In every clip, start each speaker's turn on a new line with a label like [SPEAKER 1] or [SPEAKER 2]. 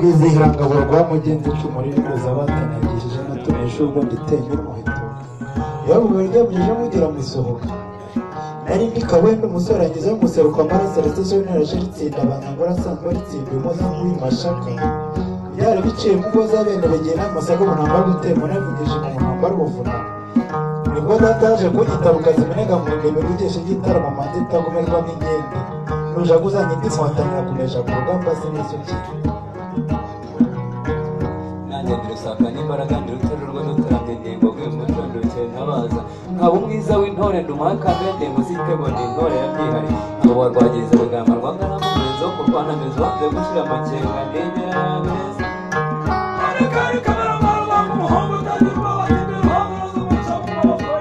[SPEAKER 1] Rwizihirangabo rwa mugenzi cy'umuri biza batanagishije natunesha ubwo nditeye umuheto yavuga ryabuje mugira musohoka nari nikawenda umusore agize umuseruko amaraso arasezo narashiritsinda abanyangora asanzwe aritsinda umuza w'imashaka byari biciye mu goza bene bagena amasaga umunamba gutema navugije mu munamba rubuvuna nibwo dataje kugitabuka zimenega mu ngebe rugeshe gitarama mande tagumerwa n'ingende ruja guzanya indi mwatanira kunesha ku rugamba sinisuki
[SPEAKER 2] Sakanya imbaraga ndiruterurwa n'utaramenyembo bw'umucondo cyentabaza nkaba umwiza w'intore ndumaka bende muzitego n'intore yabyihari abo barwagiriza urugamba rwangana mugenzo kurwana mizonze gushyira amakenga ndengera neza kari kamera marwa ku muhongo utagirwa wagimbere bahagaze umuca ku maboko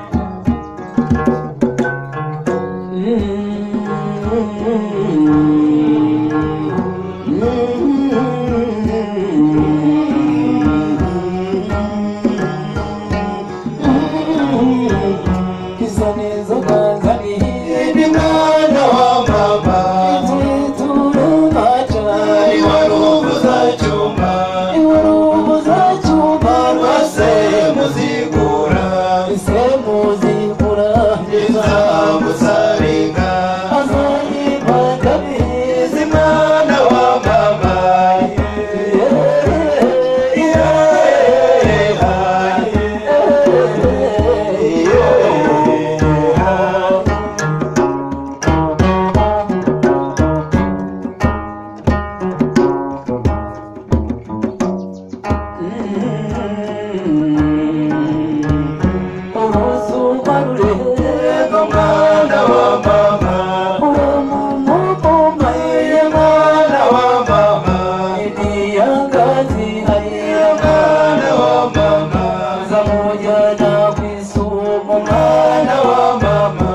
[SPEAKER 3] Mwana wa mama